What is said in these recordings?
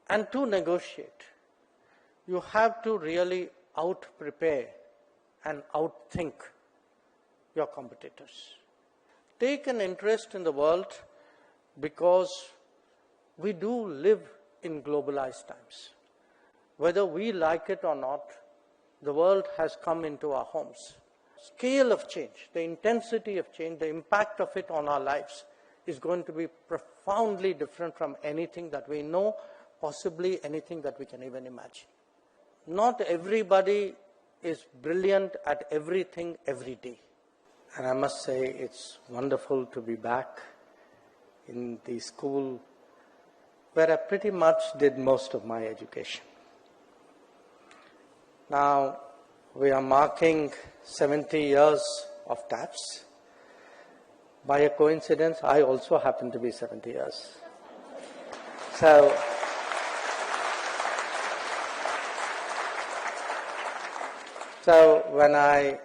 And to negotiate, you have to really out-prepare and outthink your competitors. Take an interest in the world because we do live in globalized times. Whether we like it or not, the world has come into our homes. Scale of change, the intensity of change, the impact of it on our lives is going to be profoundly different from anything that we know, possibly anything that we can even imagine. Not everybody is brilliant at everything every day. And I must say it's wonderful to be back in the school where I pretty much did most of my education. Now, we are marking 70 years of TAFS. By a coincidence, I also happen to be 70 years. So when I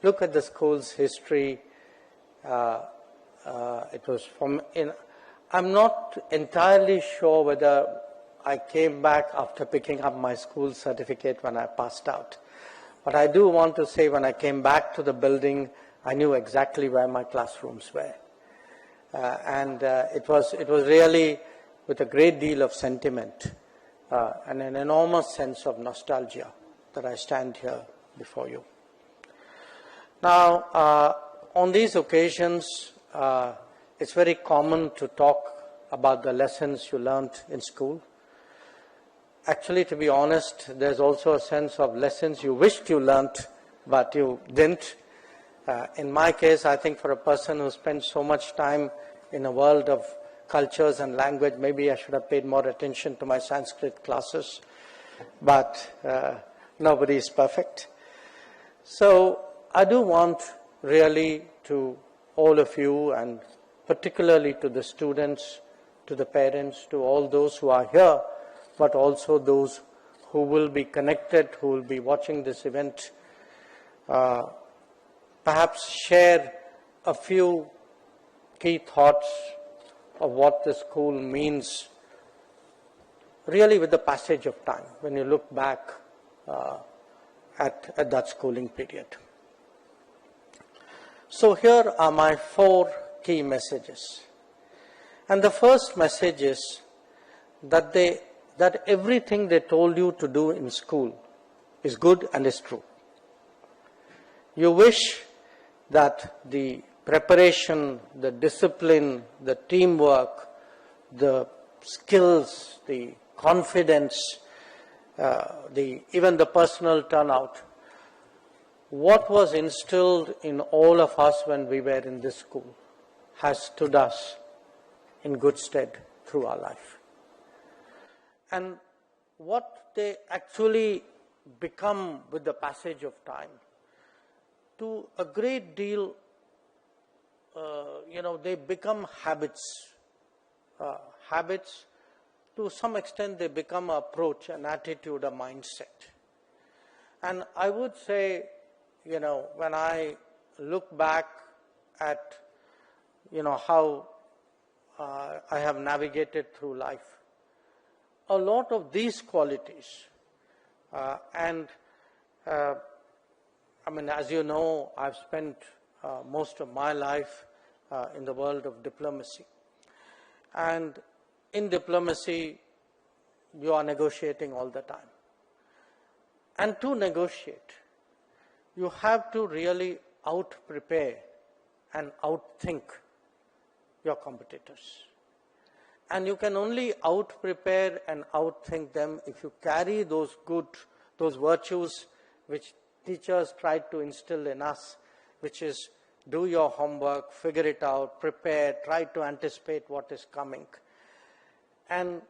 look at the school's history, it was from I'm not entirely sure whether I came back after picking up my school certificate when I passed out. But I do want to say when I came back to the building, I knew exactly where my classrooms were. And it was really with a great deal of sentiment and an enormous sense of nostalgia that I stand here before you. Now, on these occasions, it's very common to talk about the lessons you learned in school. Actually, to be honest, there's also a sense of lessons you wished you learned, but you didn't. In my case, I think for a person who spent so much time in a world of cultures and language, maybe I should have paid more attention to my Sanskrit classes. But nobody is perfect. So I do want really to all of you, and particularly to the students, to the parents, to all those who are here, but also those who will be connected, who will be watching this event, perhaps share a few key thoughts of what the school means really with the passage of time, when you look back at that schooling period. So here are my 4 key messages. And the first message is that everything they told you to do in school is good and is true. You wish that the preparation, the discipline, the teamwork, the skills, the confidence, even the personal turnout, what was instilled in all of us when we were in this school has stood us in good stead through our life. And what they actually become with the passage of time, to a great deal, they become habits. Habits, to some extent, they become an approach, an attitude, a mindset. And I would say, when I look back at, how I have navigated through life, a lot of these qualities, as you know, I've spent most of my life in the world of diplomacy. And in diplomacy, you are negotiating all the time. And to negotiate, you have to really out-prepare and outthink your competitors. And you can only out-prepare and outthink them if you carry those virtues which teachers tried to instill in us, which is do your homework, figure it out, prepare, try to anticipate what is coming. And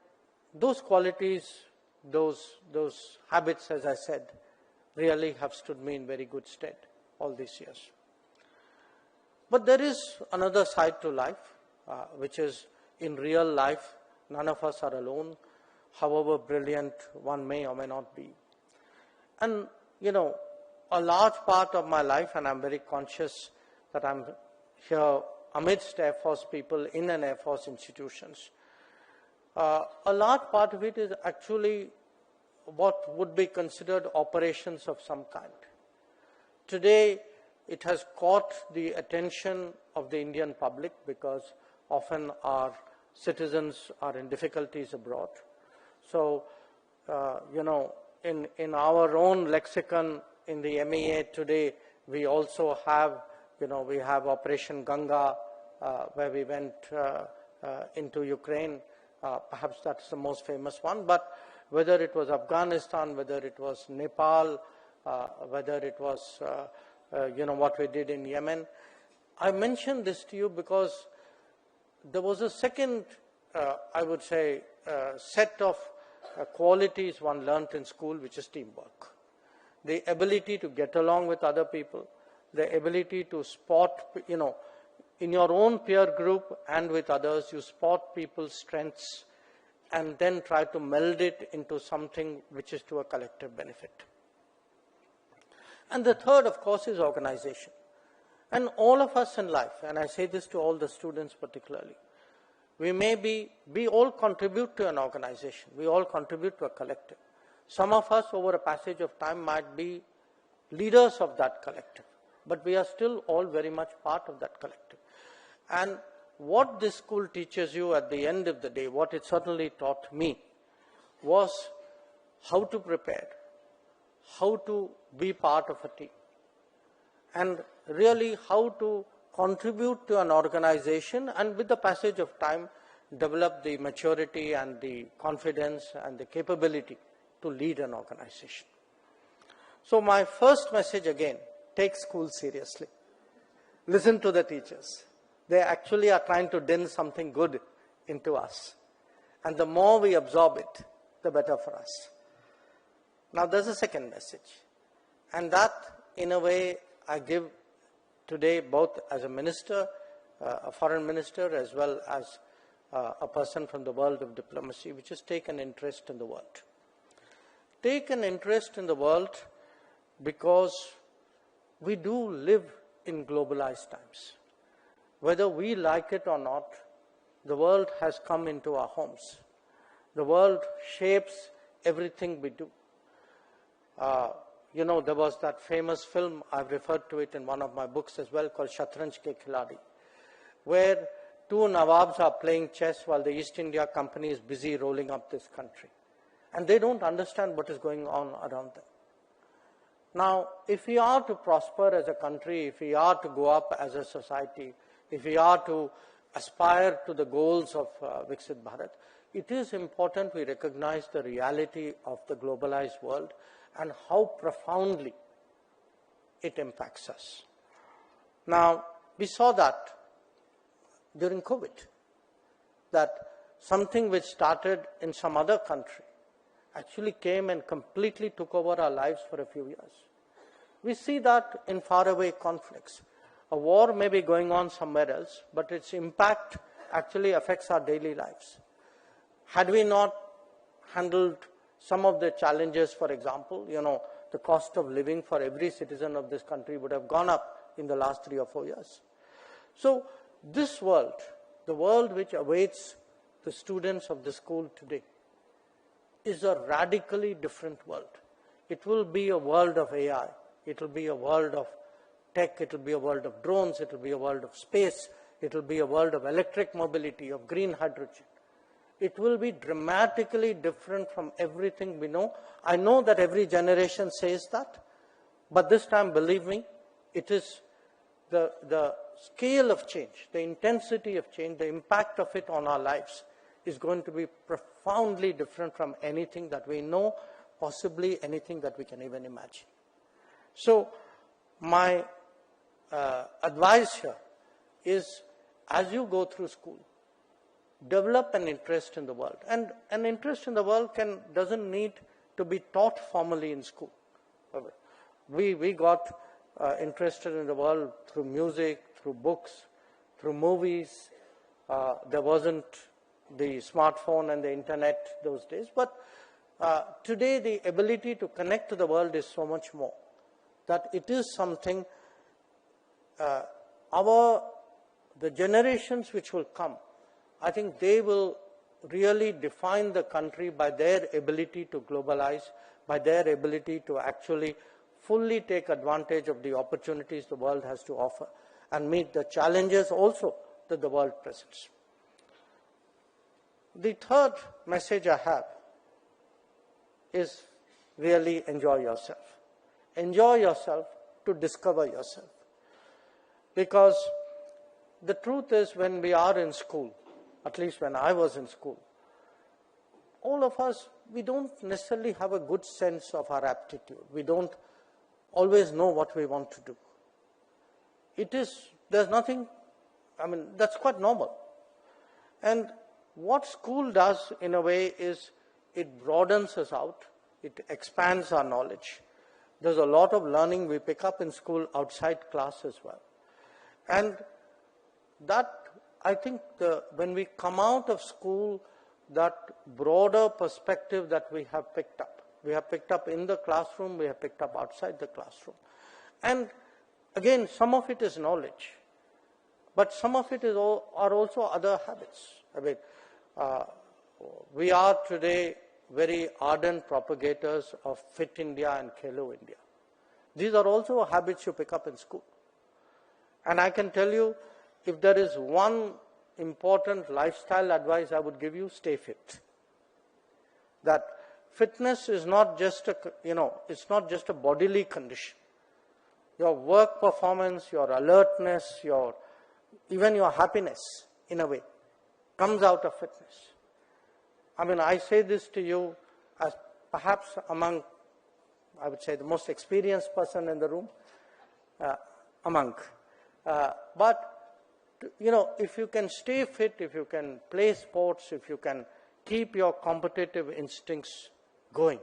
those qualities, those habits, as I said, really have stood me in very good stead all these years. But there is another side to life, which is in real life, none of us are alone, however brilliant one may or may not be. And, a large part of my life, and I'm very conscious that I'm here amidst Air Force people in an Air Force institutions, A large part of it is actually what would be considered operations of some kind. Today, it has caught the attention of the Indian public because often our citizens are in difficulties abroad. So, in our own lexicon in the MEA today, we also have, we have Operation Ganga, where we went into Ukraine. Perhaps that's the most famous one. But whether it was Afghanistan, whether it was Nepal, whether it was, what we did in Yemen. I mentioned this to you because there was a second, I would say, set of qualities one learnt in school, which is teamwork. The ability to get along with other people, the ability to spot, in your own peer group and with others, you spot people's strengths and then try to meld it into something which is to a collective benefit. And the third, of course, is organization. And all of us in life, and I say this to all the students particularly, we all contribute to an organization. We all contribute to a collective. Some of us over a passage of time might be leaders of that collective, but we are still all very much part of that collective. And what this school teaches you at the end of the day, what it certainly taught me, was how to prepare, how to be part of a team, and really how to contribute to an organization, and with the passage of time, develop the maturity and the confidence and the capability to lead an organization. So my first message again, take school seriously. Listen to the teachers. They actually are trying to din something good into us. And the more we absorb it, the better for us. Now there's a second message. And that, in a way, I give today both as a minister, a foreign minister, as well as a person from the world of diplomacy, which is take an interest in the world. Take an interest in the world because we do live in globalized times. Whether we like it or not, the world has come into our homes. The world shapes everything we do. There was that famous film, I've referred to it in one of my books as well, called Shatranj Ke Khiladi, where two Nawabs are playing chess while the East India Company is busy rolling up this country. And they don't understand what is going on around them. Now, if we are to prosper as a country, if we are to go up as a society, if we are to aspire to the goals of Viksit Bharat, it is important we recognize the reality of the globalized world and how profoundly it impacts us. Now, we saw that during COVID, that something which started in some other country actually came and completely took over our lives for a few years. We see that in faraway conflicts. A war may be going on somewhere else, but its impact actually affects our daily lives. Had we not handled some of the challenges, for example, the cost of living for every citizen of this country would have gone up in the last 3 or 4 years. So this world, the world which awaits the students of the school today, is a radically different world. It will be a world of AI. It will be a world of tech. It will be a world of drones. It will be a world of space. It will be a world of electric mobility, of green hydrogen. It will be dramatically different from everything we know. I know that every generation says that, but this time, believe me, it is the scale of change, the intensity of change, the impact of it on our lives is going to be profoundly different from anything that we know, possibly anything that we can even imagine. So my advice here is, as you go through school, develop an interest in the world. And an interest in the world doesn't need to be taught formally in school. We got interested in the world through music, through books, through movies. There wasn't the smartphone and the internet those days. But today the ability to connect to the world is so much more that it is something the generations which will come, I think they will really define the country by their ability to globalize, by their ability to actually fully take advantage of the opportunities the world has to offer and meet the challenges also that the world presents. The third message I have is really enjoy yourself. Enjoy yourself to discover yourself. Because the truth is, when we are in school, at least when I was in school, all of us, we don't necessarily have a good sense of our aptitude. We don't always know what we want to do. There's nothing, that's quite normal. And what school does in a way is it broadens us out, it expands our knowledge. There's a lot of learning we pick up in school outside class as well. And that, I think, when we come out of school, that broader perspective that we have picked up in the classroom, we have picked up outside the classroom. And again, some of it is knowledge, but some of it are also other habits. We are today very ardent propagators of Fit India and Khelo India. These are also habits you pick up in school. And I can tell you, if there is one important lifestyle advice I would give you, stay fit. That fitness is not just it's not just a bodily condition. Your work performance, your alertness, even your happiness, in a way, comes out of fitness. I say this to you as perhaps among, I would say, the most experienced person in the room, but if you can stay fit, if you can play sports, if you can keep your competitive instincts going,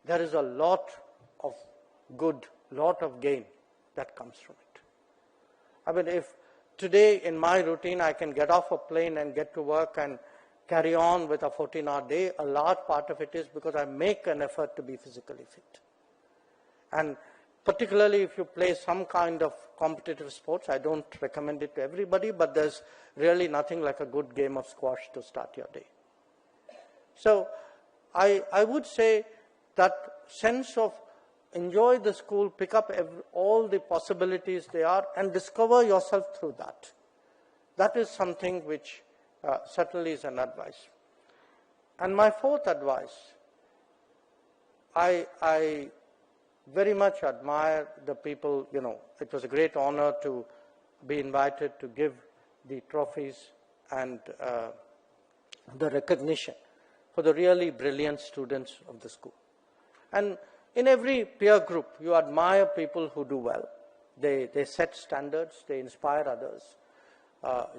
there is a lot of good, lot of gain that comes from it. If today in my routine I can get off a plane and get to work and carry on with a 14-hour day, a large part of it is because I make an effort to be physically fit. And particularly if you play some kind of competitive sports, I don't recommend it to everybody, but there's really nothing like a good game of squash to start your day. So I would say that sense of enjoy the school, pick up all the possibilities they are, and discover yourself through that. That is something which certainly is an advice. And my fourth advice, I very much admire the people, it was a great honor to be invited to give the trophies and the recognition for the really brilliant students of the school. And in every peer group, you admire people who do well. They set standards, they inspire others.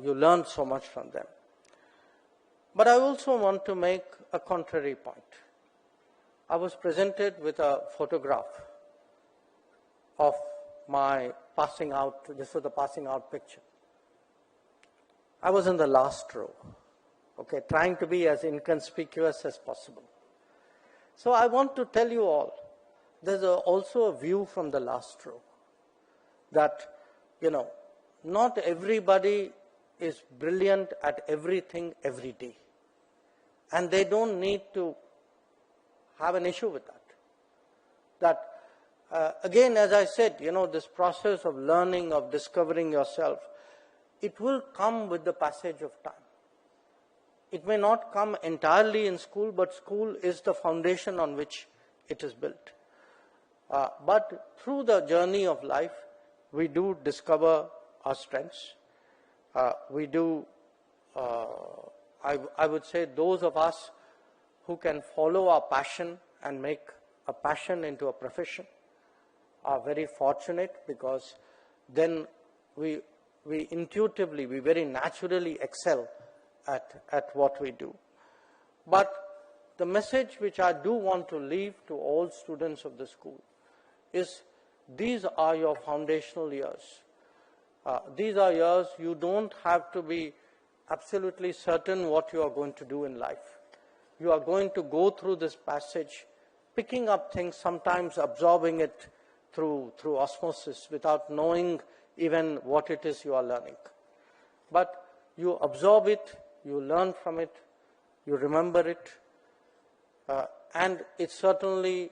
You learn so much from them. But I also want to make a contrary point. I was presented with a photograph of my passing out. This was the passing out picture. I was in the last row, trying to be as inconspicuous as possible. So I want to tell you all, there's also a view from the last row that, not everybody is brilliant at everything every day. And they don't need to have an issue with that. Again, as I said, this process of learning, of discovering yourself, it will come with the passage of time. It may not come entirely in school, but school is the foundation on which it is built. But through the journey of life, we do discover our strengths. We do, I would say, those of us who can follow our passion and make a passion into a profession are very fortunate, because then we intuitively, we very naturally excel at what we do. But the message which I do want to leave to all students of the school is, these are your foundational years. These are years you don't have to be absolutely certain what you are going to do in life. You are going to go through this passage, picking up things, sometimes absorbing it through osmosis without knowing even what it is you are learning. But you absorb it, you learn from it, you remember it, and it's certainly,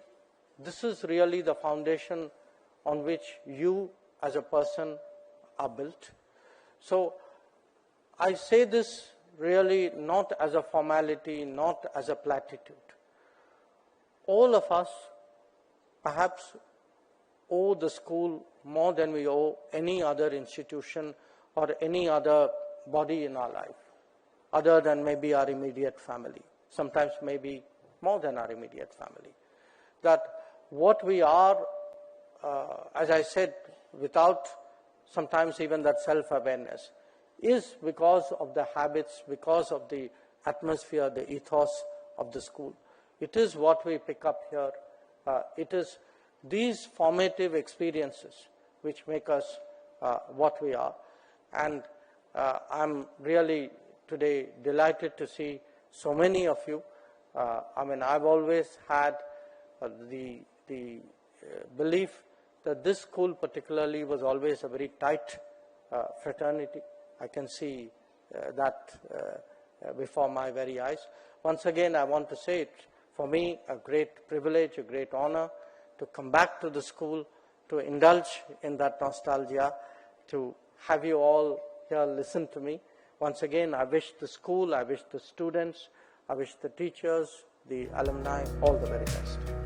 this is really the foundation on which you as a person are built. So I say this really not as a formality, not as a platitude. All of us perhaps owe the school more than we owe any other institution or any other body in our life, other than maybe our immediate family, sometimes maybe more than our immediate family. That what we are, as I said, without sometimes even that self-awareness, is because of the habits, because of the atmosphere, the ethos of the school. It is what we pick up here. It is these formative experiences which make us what we are. And I'm really today delighted to see so many of you. I mean, I've always had the belief that this school particularly was always a very tight fraternity. I can see that before my very eyes. Once again, I want to say it, for me, a great privilege, a great honor to come back to the school, to indulge in that nostalgia, to have you all here listen to me. Once again, I wish the school, I wish the students, I wish the teachers, the alumni, all the very best.